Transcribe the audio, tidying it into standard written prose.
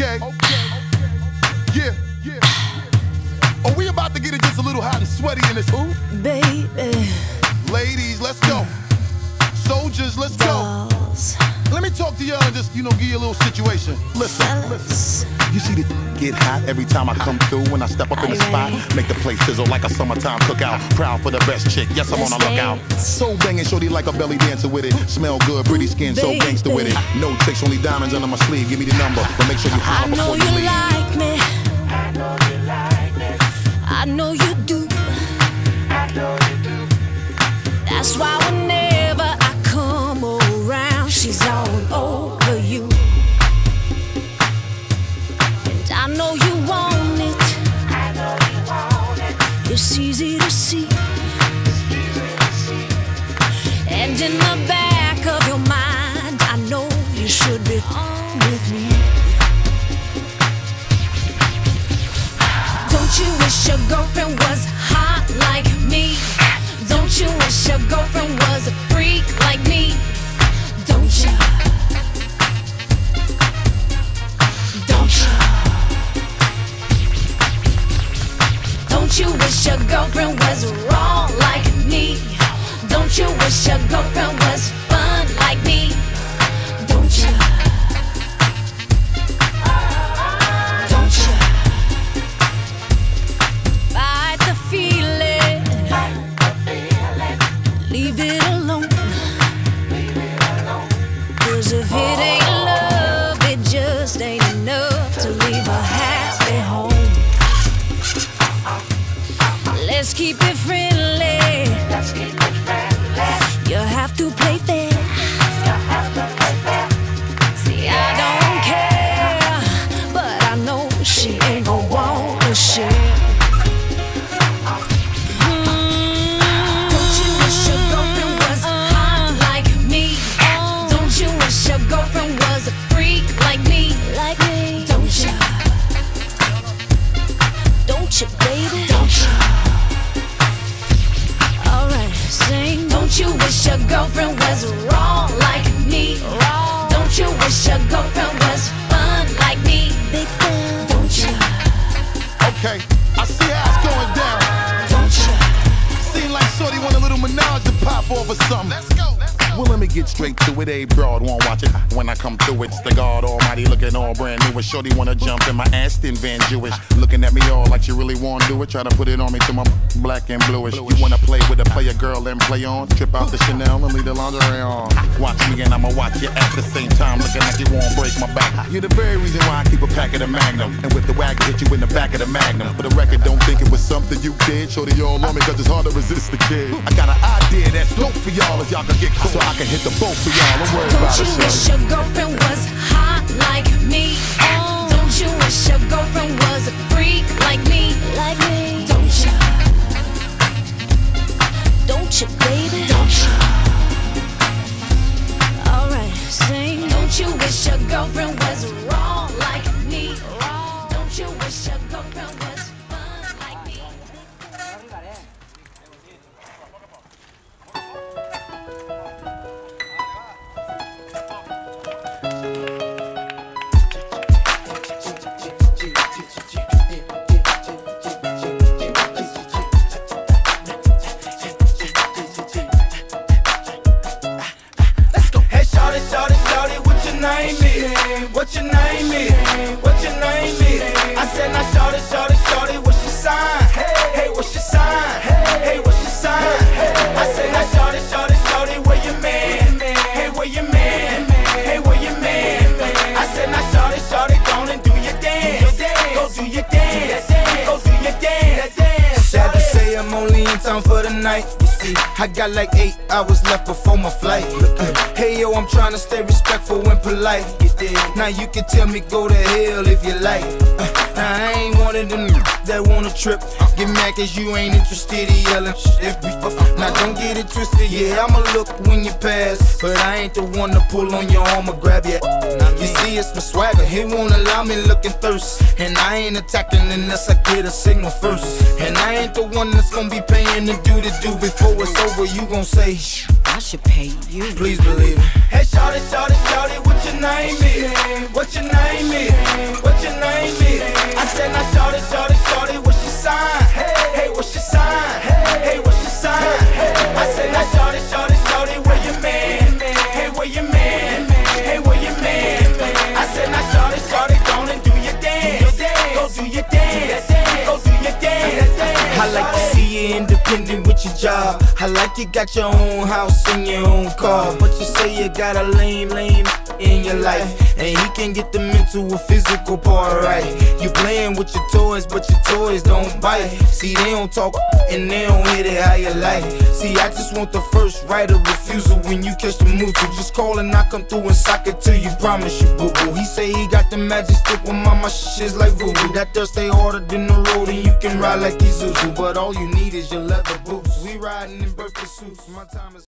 Okay. Yeah. Oh, we about to get it just a little hot and sweaty in this. Ooh, baby. Ladies, let's go. Soldiers, let's go. Let me talk to y'all and just, give you a little situation. Listen. You see the get hot every time I come through. When I step up in the spot, make the place sizzle like a summertime cookout. Proud for the best chick, yes, I'm on the lookout. So banging, shorty like a belly dancer with it. Smell good, pretty skin, so gangster with it. No tricks, only diamonds under my sleeve. Give me the number, but make sure you holler before you leave. Like me. I know you like me. I know you do. I know you do. That's why whenever I come around, she's all over you. And I know you want it. I know you want it. It's easy to see. And in the back of your mind, I know you should be on with me. Don't you wish your girlfriend was hot like me? Don't you wish your girlfriend was a freak like me? Don't you? Don't you? Don't you wish your girlfriend was raw like me? Don't you wish your girlfriend was fun like me? Don't you? Don't you? Fight the feeling. Leave it alone. Cause if it ain't love, it just ain't enough to leave a happy home. Let's keep it friendly. You have to play fair. See, I don't care, but I know she ain't gon' want to share. Don't you wish your girlfriend was hot like me? Don't you wish your girlfriend was a freak like me? Like me? Don't you? Don't you, baby? Don't you? Alright, sing. Don't you wish your girlfriend was raw like me? Don't you wish your girlfriend was fun like me? Big fan. Don't you? Okay, I see how it's going down. Don't you? Seem like shorty want a little menage to pop off or something. Let's go. Well, let me get straight to it. A broad won't watch it when I come through. It's the God Almighty looking all brand new. And shorty wanna jump in my Aston Van Jewish, looking at me all like she really wanna do it. Try to put it on me till my black and bluish. You wanna play with a player girl and play on? Trip out the Chanel and leave the lingerie on. Watch me and I'ma watch you at the same time, looking like you won't break my back. You're the very reason why I keep a pack of the Magnum, and with the wagon hit you in the back of the Magnum. For the record, don't think it was something you did. Shorty all on me cause it's hard to resist the kid. I got an idea that's dope for y'all if y'all can get cool, so I can hit the boat for y'all. Don't worry about it. Don't you wish your girlfriend was hot like me? Don't you wish your girlfriend was a freak like me? Like me? Don't you? Don't you, baby? Don't you? Alright, sing. Don't you wish your girlfriend was raw like me? Don't you wish your girlfriend was fun like me? What your name is? What your name is? I said now shorty, shorty, shorty, what's your sign? Hey, what's your sign? Hey, what's your sign? I said now shorty, shorty, shorty, where your man? Hey, where your man? Hey, where your man? I said now shorty, shorty, go and do your dance. Go do your dance. Go do your dance. Sad to say I'm only in town for the night. I got like 8 hours left before my flight. Hey yo, I'm trying to stay respectful and polite. Now you can tell me go to hell if you like. I ain't one of them that wanna trip. Get mad cause you ain't interested in yelling. Now don't get it twisted, yeah, I'ma look when you pass, but I ain't the one to pull on your arm or grab you. You see it's my swagger, he won't allow me looking thirst. And I ain't attacking unless I get a signal first. And I ain't the one that's gonna be paying the due to do before it's over. You gon' say I should pay you. Please believe it. Hey shawty, shawty, shawty, what your name is? What your name is? What independent with your job. I like you got your own house and your own car, but you say you got a lame in your life, and he can get the mental or physical part right. You playing with your toys, but your toys don't bite. See, they don't talk and they don't hit it how you like. See, I just want the first right of refusal when you catch the mood to just call and I come through and sock it till you, promise you, boo-boo. He say he got the magic stick with mama, shit's like voodoo. That dirt stay harder than the road and you can ride like these Zuzu, but all you need is your leather boots. We riding in birthday suits, my time is